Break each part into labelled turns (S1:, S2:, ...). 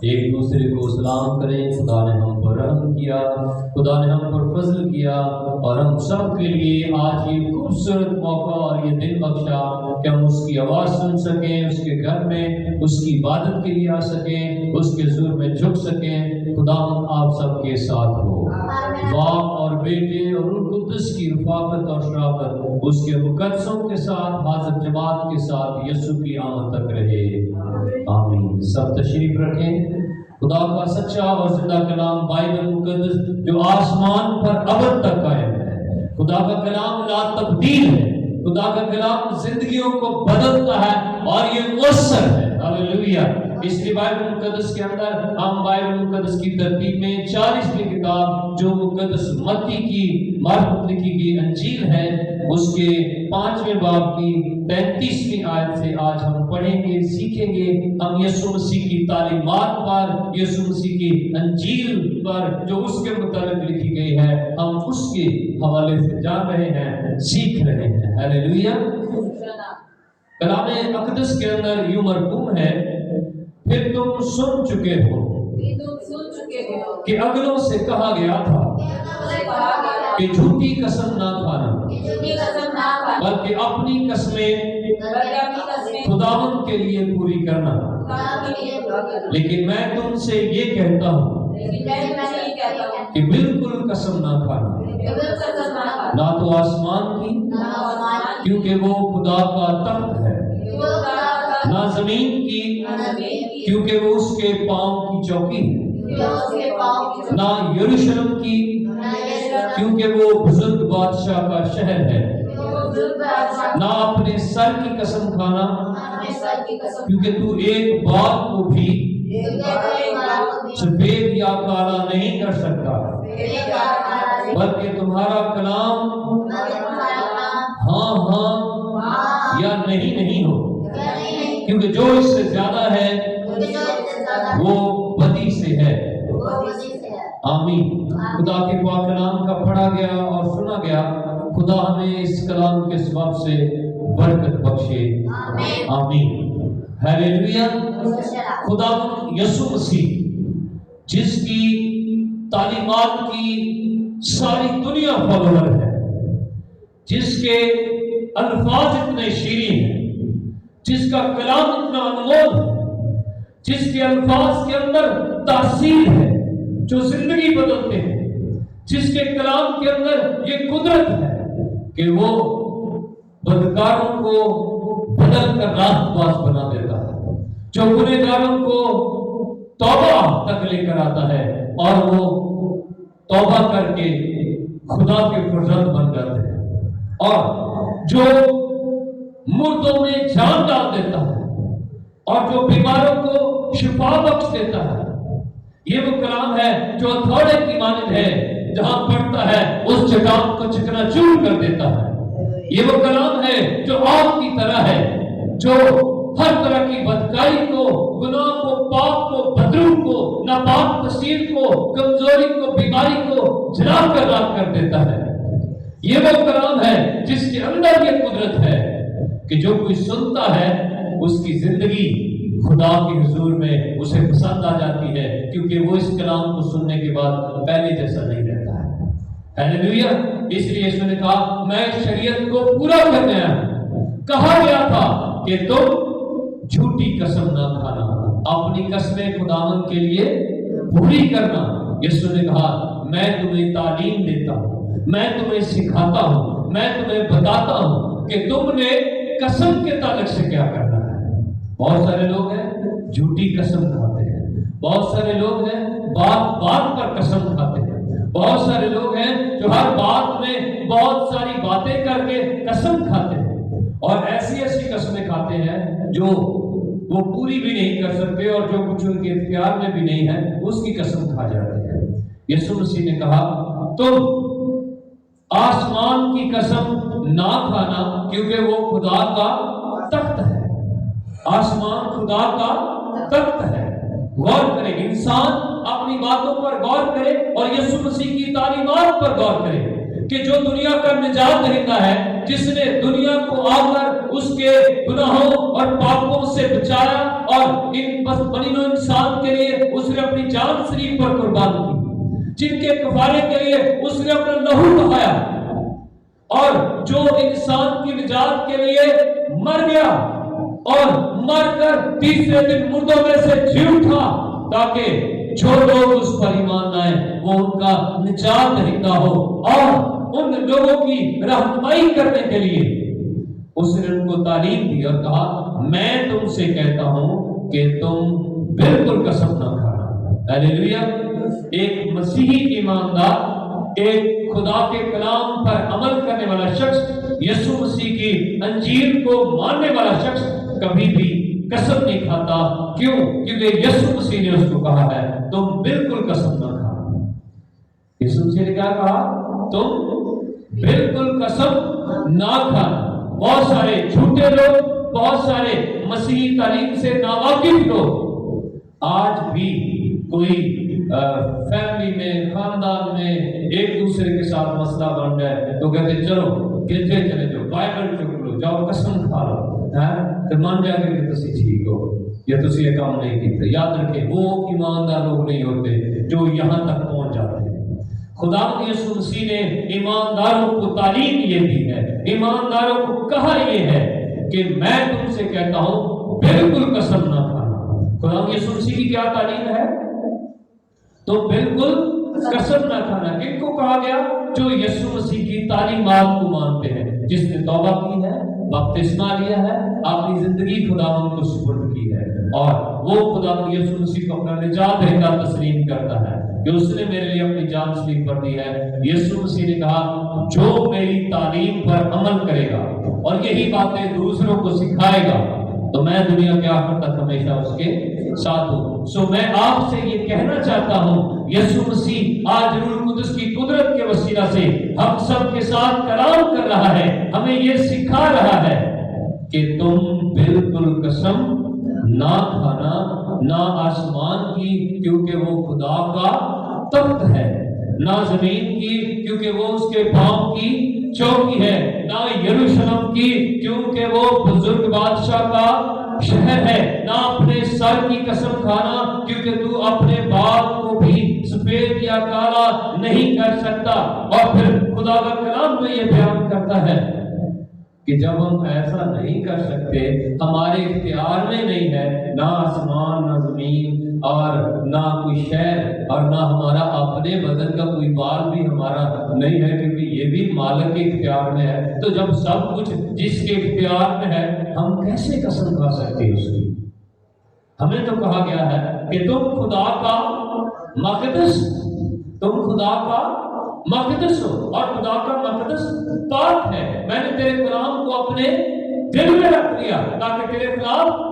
S1: ایک دوسرے کو سلام کریں۔ خدا نے ہم پر رحم کیا، خدا نے ہم پر فضل کیا، اور ہم سب کے لیے آج یہ خوبصورت موقع اور یہ دن بخشا کہ ہم اس کی آواز سن سکیں، اس کے گھر میں اس کی عبادت کے لیے آ سکیں، اس کے حضور میں جھک سکیں۔ خدا آپ سب کے ساتھ ہو۔ باپ اور بیٹے اور روح القدس کی رفاقت اور شراکت اس کے مقدسوں کے ساتھ حاضر جماعت کے ساتھ یسوع کی آمد تک رہے، آمین۔ سب تشریف رکھیں۔ خدا کا سچا اور زندہ کلام بائبل مقدس جو آسمان پر ابد تک قائم ہے، خدا کا کلام لا تبدیل ہے، خدا کا کلام زندگیوں کو بدلتا ہے اور یہ مؤثر ہے۔ ہاللیلویہ۔ اس لیے بائبل مقدس کے اندر ہم بائبل مقدس کی ترتیب میں 40ویں کتاب جو مقدس متی کی معرفت لکھی گئی انجیل ہے، اس کے 5ویں باب کی 33ویں آیت سے آج ہم پڑھیں گے، سیکھیں گے۔ ہم یسوع مسیح کی تعلیمات پر، یسوع مسیح کی انجیل پر جو اس کے متعلق لکھی گئی ہے، ہم اس کے حوالے سے جان رہے ہیں، سیکھ رہے ہیں۔ ہاللیلویہ۔ کلام اقدس کے اندر یوں مرقوم ہے، پھر تم سن چکے ہو کہ اگلوں سے کہا گیا تھا کہ جھوٹی قسم نہ کھانا، بلکہ اپنی قسمیں خداوند کے لیے پوری کرنا۔ لیکن میں تم سے یہ کہتا ہوں کہ بالکل قسم نہ کھانا، نہ تو آسمان کی کیونکہ وہ خدا کا تخت ہے، نہ زمین کی کیونکہ وہ اس کے پاؤں کی چوکی ہے، نہ یروشلم کی کیونکہ وہ بزرگ بادشاہ کا شہر ہے، نہ اپنے سر کی قسم کھانا کیونکہ تو ایک بات کو بھی سفید یا کالا نہیں کر سکتا، بلکہ تمہارا کلام ہاں ہاں یا نہیں نہیں ہو، کیونکہ جو اس سے زیادہ ہے وہ بدی سے ہے۔ آمین۔ خدا کے پاک کلام کا پڑھا گیا اور سنا گیا، خدا ہمیں اس کلام کے سبب سے برکت بخشے، آمین۔ ہاللیلویہ۔ خدا یسوع مسیح جس کی تعلیمات کی ساری دنیا فالوور ہے، جس کے الفاظ اتنے شیریں ہیں، جس کا کلام اتنا انمول ہے، جس کے الفاظ کے اندر تاثیر ہے جو زندگی بدلتے ہیں، جس کے کلام کے اندر یہ قدرت ہے کہ وہ بدکاروں کو بدل کر راست باز بنا دیتا ہے، جو گنہگاروں کو توبہ تک لے کر آتا ہے اور وہ توبہ کر کے خدا کے فرزند بن جاتے ہیں، اور جو مردوں میں جان ڈال دیتا ہے اور جو بیماروں کو شفا بخش دیتا ہے۔ یہ وہ کلام ہے جو ہتھوڑے کی مانند ہے، جہاں پڑتا ہے اس چٹان کو چکنا چور کر دیتا ہے۔ یہ وہ کلام ہے جو آگ کی طرح ہے، جو ہر طرح کی بدکاری کو، گناہ کو، پاپ کو، بدرو کو، ناپاک تصویر کو، کمزوری کو، بیماری کو جلا کر راک کر دیتا ہے۔ یہ وہ کلام ہے جس کے اندر یہ قدرت ہے کہ جو کوئی سنتا ہے اس کی زندگی خدا کے حضور میں اسے پسند آ جاتی ہے، کیونکہ وہ اس کلام کو سننے کے بعد پہلے جیسا نہیں رہتا ہے۔ ہاللیلویہ۔ اس لیے یسوع نے کہا میں شریعت کو پورا کرنے آیا ہوں۔ کہا گیا تھا کہ تم جھوٹی قسم نہ کھانا، اپنی قسمیں خداوند کے لیے پوری کرنا۔ یسوع نے کہا میں تمہیں تعلیم دیتا ہوں، میں تمہیں سکھاتا ہوں، میں تمہیں بتاتا ہوں کہ تم نے قسم کے تعلق سے کیا کرنا ہے۔ بہت سارے لوگ ہیں جھوٹی قسم کھاتے ہیں، بہت سارے لوگ ہیں بات بات پر قسم کھاتے ہیں، بہت سارے لوگ ہیں جو ہر بات میں بہت ساری باتیں کر کے قسم کھاتے ہیں، اور ایسی ایسی قسمیں کھاتے ہیں جو وہ پوری بھی نہیں کر سکتے، اور جو کچھ ان کے اختیار میں بھی نہیں ہے اس کی قسم کھا جاتے ہیں۔ یسوع مسیح نے کہا تم آسمان کی قسم نہ کھانا کیونکہ وہ خدا کا تخت ہے۔ آسمان خدا کا تخت ہے۔ غور کرے، انسان اپنی باتوں پر غور کرے اور یسوع مسیح کی تعلیمات پر غور کرے کہ جو دنیا کا نجات دہندہ ہے، جس نے دنیا کو آ کر اس کے گناہوں اور پاپوں سے بچایا اور ان بنی نوع انسان کے لیے اس نے اپنی جان شریف پر قربان کی، جن کے کفارے کے لیے اس نے اپنا لہو بہایا، اور جو انسان کی نجات کے لیے مر گیا اور مر کر تیسرے دن مردوں میں سے جی اٹھا، تاکہ جو لوگ اس پر ایمان لائیں وہ ان کا نجات دہندہ ہو، اور ان لوگوں کی رہنمائی کرنے کے لیے اس نے ان کو تعلیم دی اور کہا میں تم سے کہتا ہوں کہ تم بالکل قسم نہ کھانا۔ ہاللیلویا۔ ایک مسیحی ایماندار، ایک خدا کے کلام پر عمل کرنے والا شخص، یسوع مسیح کی انجیل کو ماننے والا شخص کبھی بھی قسم نہیں کھاتا۔ کیوں؟ کیونکہ یسوع مسیح نے اس کو کہا ہے تم بالکل قسم نہ کھانا۔ یسوع مسیح نے کیا کہا؟ تم بالکل قسم نہ کھانا۔ بہت سارے جھوٹے لوگ، بہت سارے مسیحی تعلیم سے ناواقف لوگ آج بھی کوئی فیملی میں، خاندان میں ایک دوسرے کے ساتھ مسئلہ بن جائے تو کہتے چلو گرجے چلے جاؤ، بائبل چک لو، جاؤ قسم کھا لو، تو مان جائے گا کہ تسی ٹھیک ہو یا تسی یہ کام نہیں کیتے۔ یاد رکھیں وہ ایماندار لوگ نہیں ہوتے جو یہاں تک پہنچ جاتے ہیں۔ خدا یسوع مسیح نے ایمانداروں کو تعلیم یہ دی ہے، ایمانداروں کو کہا یہ ہے کہ میں تم سے کہتا ہوں بالکل قسم نہ کھانا۔ خدا یسوع مسیح کی کیا تعلیم ہے؟ تو بالکل قسم نہ کھانا۔ کن کو کہا گیا؟ جو یسوع مسیح کی تعلیمات کو مانتے ہیں، جس نے توبہ کی ہے، بپتسمہ لیا ہے، اپنی زندگی خداوند کو سپرد کی ہے، اور وہ خداوند یسوع مسیح کو اپنا نجات دہندہ تسلیم کرتا ہے کہ اس نے میرے لیے اپنی جان سلیپ پر دی ہے۔ یسوع مسیح نے کہا جو میری تعلیم پر عمل کرے گا اور یہی باتیں دوسروں کو سکھائے گا تو میں دنیا کے آخر تک ہمیشہ اس کے ساتھ ہوں۔ سو میں آپ سے یہ کہنا چاہتا ہوں، یسوع مسیح آج روح القدس کی قدرت کے وسیلہ سے ہم سب کے ساتھ کلام کر رہا ہے، ہمیں یہ سکھا رہا ہے کہ تم بالکل قسم نہ کھانا، نہ آسمان کی کیونکہ وہ خدا کا تخت ہے، نہ زمین کی کیونکہ وہ اس کے پاؤں کی چوکی ہے، نہ یروشلم کی کیونکہ وہ بزرگ بادشاہ کا شہر ہے، نہ اپنے سر کی قسم کھانا کیونکہ تو اپنے بال کو بھی سفید یا کالا نہیں کر سکتا۔ اور پھر خدا کا کلام میں یہ بیان کرتا ہے کہ جب ہم ایسا نہیں کر سکتے، ہمارے اختیار میں نہیں ہے، نہ آسمان، نہ زمین، اور نہ کوئی شہر، اور نہ ہمارا اپنے بدن کا کوئی بال بھی ہمارا نہیں ہے کیونکہ یہ بھی مالک کے اختیار میں ہے، تو جب سب کچھ جس کے اختیار میں ہے ہم کیسے قسم کھا سکتے ہیں اس کی؟ ہمیں تو کہا گیا ہے کہ تم خدا کا مقدس، تم خدا کا مقدس ہو، اور خدا کا مقدس پاک ہے۔ میں نے تیرے کلام کو اپنے دل میں رکھ لیا تاکہ تیرے خلاف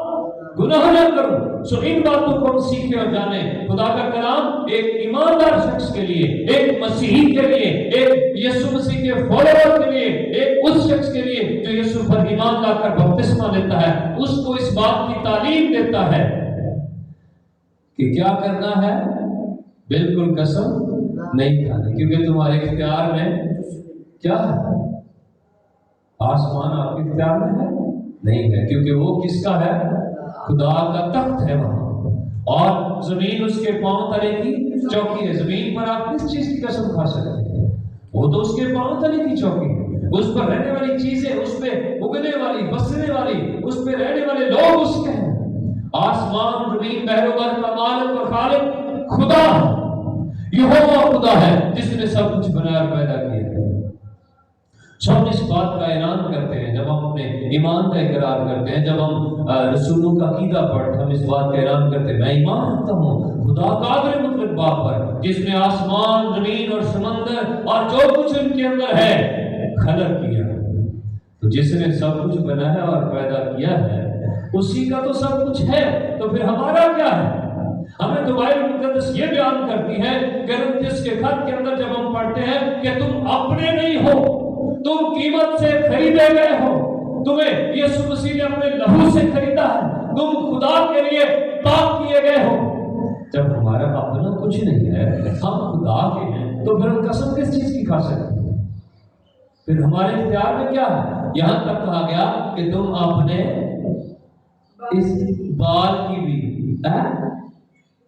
S1: گناہ نہ کروں۔ سو ان باتوں کو ہم سیکھیں اور جانیں۔ خدا کا کلام ایک ایماندار شخص کے لیے، ایک مسیحی کے لیے، ایک یسوع مسیح کے فالوور کے لیے، ایک اس شخص کے لیے جو یسوع پر ایمان لا کر بپتسمہ لیتا ہے، اس کو اس بات کی تعلیم دیتا ہے کہ کیا کرنا ہے؟ بالکل قسم نہیں کھانا، کیونکہ تمہارے اختیار میں کیا ہے؟ آسمان آپ کے اختیار میں ہے نہیں ہے، کیونکہ وہ کس کا ہے؟ خدا کا تخت ہے وہاں، اور زمین اس کے پاؤں تلے کی چوکی ہے۔ زمین پر آپ کس چیز کی قسم کھا سکتے ہیں؟ وہ تو اس کے پاؤں تلے کی چوکی ہے، اس پر رہنے والی چیزیں، اس پہ اگنے والی، بسنے والی، اس پہ رہنے والے لوگ اس کے ہیں۔ آسمان، زمین، بحر و بر کا مالک اور خالق خدا ہے، یہوہ خدا ہے جس نے سب کچھ بنایا اور پیدا کیا ہے۔ ہم اس بات کا اعلان کرتے ہیں جب ہم اپنے ایمان کا اقرار کرتے ہیں، جب ہم رسولوں کا عقیدہ پڑھتے ہیں، ہم اس بات کا اعلان کرتے ہیں میں ایمان رکھتا ہوں خدا قادر مطلق باپ پر، جس نے آسمان، زمین اور سمندر اور جو کچھ ان کے اندر ہے خلق کیا۔ تو جس نے سب کچھ بنایا اور پیدا کیا ہے اسی کا تو سب کچھ ہے، تو پھر ہمارا کیا ہے؟ ہمیں تو بائبل مقدس یہ بیان کرتی ہے کرنتھیس کے خط کے اندر جب ہم پڑھتے ہیں کہ تم اپنے نہیں ہو، تم قیمت سے خریدے گئے ہو، تمہیں یسوع مسیح نے اپنے لہو سے خریدا ہے، تم خدا کے لیے پاک کیے گئے ہو۔ جب ہمارا اپنا کچھ نہیں ہے، ہم خدا کے ہیں، تو پھر ہم قسم کس چیز کی کھا سکتے ہیں؟ پھر ہمارے اختیار میں کیا ہے؟ یہاں تک کہا گیا کہ تم اپنے اس بال کی بھی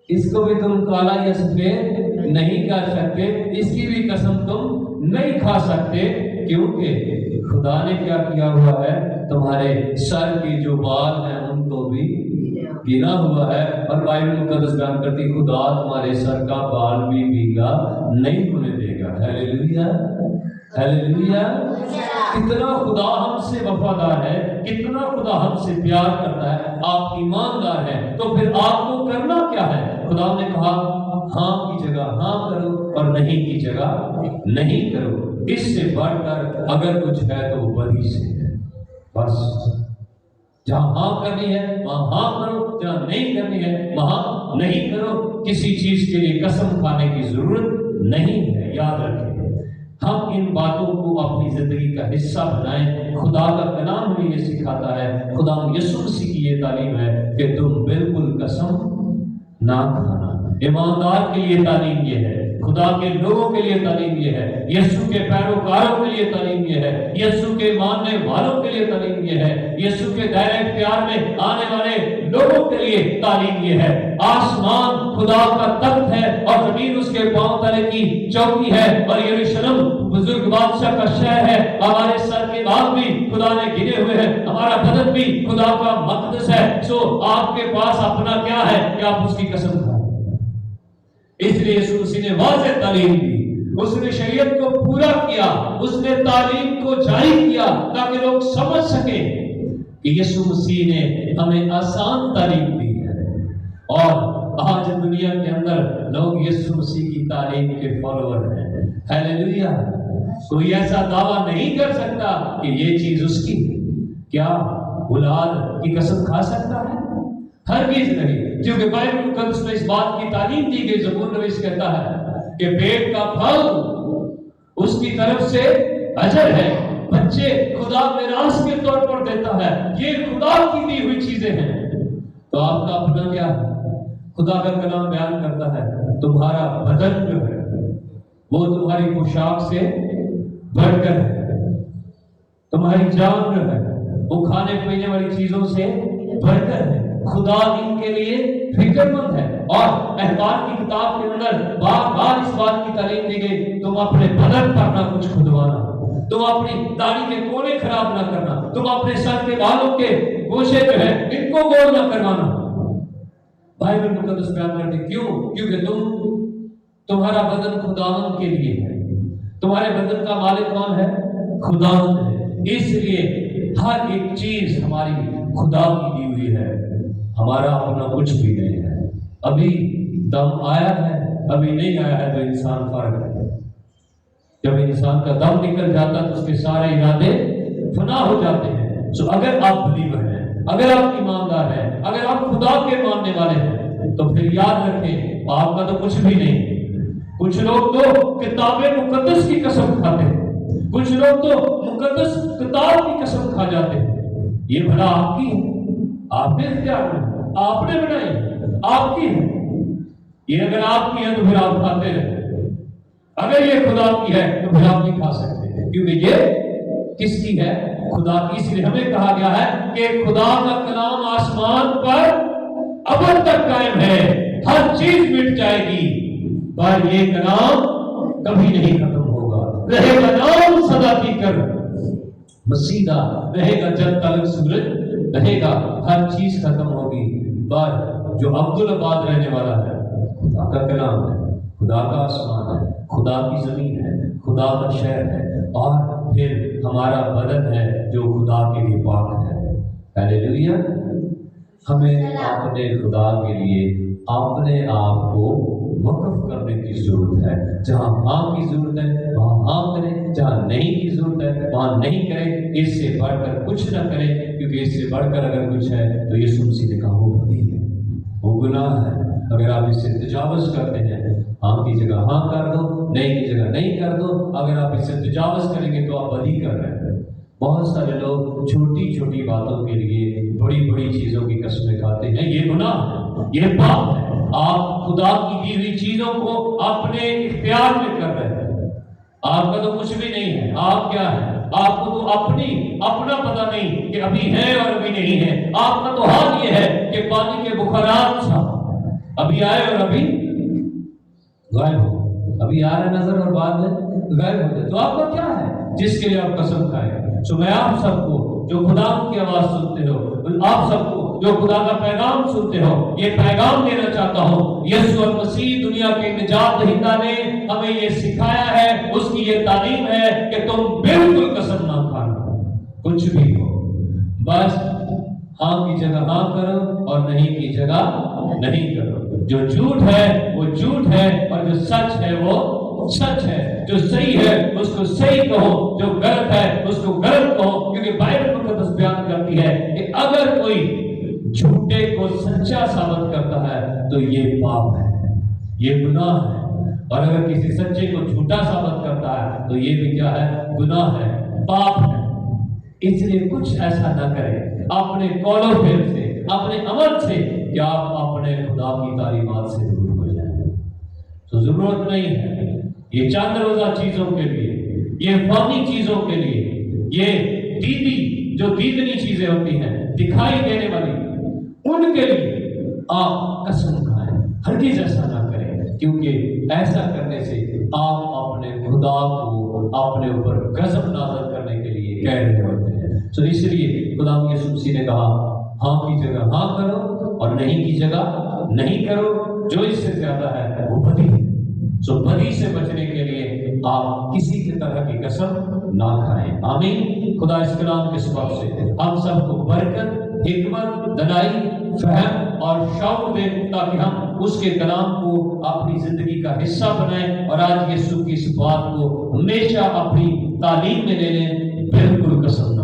S1: اس کو بھی تم کالا یا سفید نہیں کر سکتے، اس کی بھی قسم تم نہیں کھا سکتے، کیونکہ خدا نے کیا کیا ہوا ہے؟ تمہارے سر کے جو بال ہیں ان کو بھی گنا ہوا ہے، اور بائبل مقدس بیان کرتی خدا تمہارے سر کا بال بھی بھیگا نہیں ہونے دے گا۔ Hallelujah, hallelujah. کتنا خدا ہم سے وفادار ہے، کتنا خدا ہم سے پیار کرتا ہے، آپ ایماندار ہیں، تو پھر آپ کو کرنا کیا ہے؟ خدا نے کہا ہاں کی جگہ ہاں کرو اور نہیں کی جگہ نہیں کرو۔ اس سے بڑھ کر اگر کچھ ہے تو وہ بدی سے ہے۔ بس جہاں ہاں کرنی ہے وہاں ہاں کرو، جہاں نہیں کرنی ہے وہاں نہیں کرو۔ کسی چیز کے لیے قسم کھانے کی ضرورت نہیں ہے، یاد رکھیں۔ ہم ان باتوں کو اپنی زندگی کا حصہ بنائیں۔ خدا کا کلام ہمیں یہ سکھاتا ہے، خدا یسوع مسیح کی یہ تعلیم ہے کہ تم بالکل قسم نہ کھانا۔ ایماندار کے لیے تعلیم یہ ہے، خدا کے لوگوں کے لیے تعلیم یہ ہے، یسوع کے پیروکاروں کے لیے تعلیم یہ ہے، یسوع کے ماننے والوں کے لیے تعلیم یہ ہے، یسوع کے دائرہ اختیار میں آنے والے لوگوں کے لیے تعلیم یہ ہے۔ آسمان خدا کا تخت ہے اور زمین اس کے پاؤں تلے کی چوکی ہے، اور یروشلم بزرگ بادشاہ کا شہر ہے۔ ہمارے سر کے بال بھی خدا نے گنے ہوئے ہیں، ہمارا بدن بھی خدا کا مقدس ہے۔ سو آپ کے پاس اپنا کیا ہے کہ آپ اس کی قسم کھائیں؟ اس لیے یسوع مسیح نے واضح تعلیم دی، اس نے شریعت کو پورا کیا، اس نے تعلیم کو جاری کیا تاکہ لوگ سمجھ سکیں کہ یسوع مسیح نے ہمیں آسان تعلیم دی ہے۔ اور آج دنیا کے اندر لوگ یسوع مسیح کی تعلیم کے فالوور ہیں۔ ہیلیلویا۔ کوئی ایسا دعویٰ نہیں کر سکتا کہ یہ چیز اس کی، کیا اولاد کی قسم کھا سکتا ہے؟ ہرگز نہیں، کیونکہ بائبل مقدس میں اس بات کی تعلیم دی گئی۔ زبور نویس کہتا ہے کہ پیٹ کا پھل اس کی طرف سے اجر ہے، بچے خدا میراث کے طور پر دیتا ہے، یہ خدا کی دی ہوئی چیزیں ہیں۔ تو آپ کا اپنا کیا ہے؟ خدا کا کلام بیان کرتا ہے تمہارا بدن جو ہے وہ تمہاری پوشاک سے بڑھ کر ہے، تمہاری جان جو ہے وہ کھانے پینے والی چیزوں سے بڑھ کر ہے۔ خدا ان کے لیے فکر مند ہے، اور احبار کی کتاب کے اندر بار بار اس بات کی تعلیم دی گئی تم اپنے بدن پر نہ کچھ کھدوانا، تم اپنی داڑھی کے کونے خراب نہ کرنا، تم اپنے سر کے بالوں کے گوشے جو ہے ان کو گول نہ کروانا۔ بائبل مقدس بیان کرتے کیوں؟ کیونکہ تمہارا بدن خداوند کے لیے ہے۔ تمہارے بدن کا مالک کون ہے؟ خداوند ہے۔ اس لیے ہر ایک چیز ہماری خدا کی دی ہوئی ہے، ہمارا اپنا کچھ بھی نہیں ہے۔ ابھی دم آیا ہے، ابھی نہیں آیا ہے تو انسان فرق ہے۔ جب انسان کا دم نکل جاتا تو اس کے سارے ارادے فنا ہو جاتے ہیں۔ سو اگر آپ بلیور ہیں، اگر آپ ایماندار ہیں، اگر آپ خدا کے ماننے والے ہیں، تو پھر یاد رکھیں آپ کا تو کچھ بھی نہیں۔ کچھ لوگ تو کتاب مقدس کی قسم کھاتے ہیں، کچھ لوگ تو مقدس کتاب کی قسم کھا جاتے ہیں۔ یہ بھلا آپ کی ہے، آپ نے اختیار میں، آپ نے بنائی، آپ کی ہے۔ یہ اگر آپ کی ہے تو پھر آپ کھاتے رہے، اگر یہ خدا کی ہے تو پھر آپ نہیں کھا سکتے، کیونکہ یہ کس کی ہے؟ خدا کی۔ اس لیے ہمیں کہا گیا ہے کہ خدا کا کلام آسمان پر ابد تک قائم ہے، ہر چیز مٹ جائے گی پر یہ کلام کبھی نہیں ختم ہوگا، رہے گا نام سدا کی کر مسیدہ، رہے گا جب تک سورج رہے گا، ہر چیز ختم ہوگی پر جو عبدالآباد رہنے والا ہے خدا کا کلام ہے، خدا کا آسمان ہے، خدا کی زمین ہے، خدا کا شہر ہے، اور پھر ہمارا بدن ہے جو خدا کے لیے پاک ہے۔ ہیلیلویا۔ ہمیں اپنے خدا کے لیے اپنے آپ کو وقف کرنے کی ضرورت ہے۔ جہاں ہاں کی ضرورت ہے وہاں ہاں کریں، جہاں نہیں کی ضرورت ہے وہاں نہیں کریں۔ اس سے بڑھ کر کچھ نہ کریں، کیونکہ اس سے بڑھ کر اگر کچھ ہے تو یسوع مسیح نے کہا وہ بدی ہے، وہ گناہ ہے۔ اگر آپ اس سے تجاوز کرتے ہیں، ہاں کی جگہ ہاں کر دو، نہیں کی جگہ نہیں کر دو۔ اگر آپ اس سے تجاوز کریں گے تو آپ بدی کر رہے ہیں۔ بہت سارے لوگ چھوٹی چھوٹی باتوں کے لیے بڑی بڑی چیزوں کی قسمیں کھاتے ہیں، یہ گناہ ہے، یہ پاپ ہے۔ آپ خدا کی دی ہوئی چیزوں کو اپنے اختیار میں کر رہے ہیں، آپ کا تو کچھ بھی نہیں ہے۔ آپ کیا ہے؟ آپ کو تو اپنا پتہ نہیں کہ ابھی ہے اور ابھی نہیں ہے. آپ کا تو حال یہ ہے کہ پانی کے بخارات سا ابھی آئے اور ابھی غائب ہو. ابھی آ رہا نظر اور بعد میں غائب ہو جائے. تو آپ کا کیا ہے جس کے لیے آپ قسم کھائیں؟ تو میں آپ سب کو جو خدا کی آواز سنتے ہو، آپ سب کو جو خدا کا پیغام سنتے ہو، یہ پیغام دینا چاہتا ہوں. یسوع مسیح دنیا کے نجات دہندہ نے ہمیں یہ سکھایا ہے، اس کی یہ تعلیم ہے کہ تم بالکل قسم نہ کھانا. کچھ بھی ہو، بس ہاں کی جگہ ہاں کرو اور نہیں کی جگہ نہیں کرو. جو جھوٹ ہے وہ جھوٹ ہے اور جو سچ ہے وہ سچ ہے. جو صحیح ہے اس کو صحیح کہو، جو غلط ہے اس کو غلط کہو. کیونکہ بائبل مقدس بیان کرتی ہے کہ اگر کوئی جھوٹے کو سچا ثابت کرتا ہے تو یہ پاپ ہے، یہ گناہ ہے. اور اگر کسی سچے کو جھوٹا ثابت کرتا ہے تو یہ بھی کیا ہے؟ گناہ ہے، پاپ ہے. اس لیے کچھ ایسا نہ کریں اپنے قول و فعل سے، اپنے عمل سے کہ آپ اپنے خدا کی تعلیمات سے دور ہو جائیں. تو ضرورت نہیں ہے یہ چند روزہ چیزوں کے لیے، یہ فانی چیزوں کے لیے، یہ جو دیدنی چیزیں ہوتی ہیں، دکھائی دینے والی، ان کے لیے آپ قسم کھائیں. ہرگز ایسا نہ کریں، کیونکہ ایسا کرنے سے آپ اپنے خدا کو اپنے اوپر غضب نازل کرنے کے لیے کہہ رہے ہوتے ہیں. تو اس لیے خدا یسوع مسیح نے کہا ہاں کی جگہ ہاں کرو اور نہیں کی جگہ نہیں کرو. جو اس سے زیادہ ہے وہ بدی ہے. سو بدی سے بچنے کے لیے آپ کسی کی طرح کی قسم نہ کھائیں. آمین. خدا اس کلام کے سبب سے ہم سب کو برکت، حکمت، دلائی، فہم اور شعور دے تاکہ ہم اس کے کلام کو اپنی زندگی کا حصہ بنائیں اور آج یسوع کی اس بات کو ہمیشہ اپنی تعلیم میں لے لیں. بالکل قسم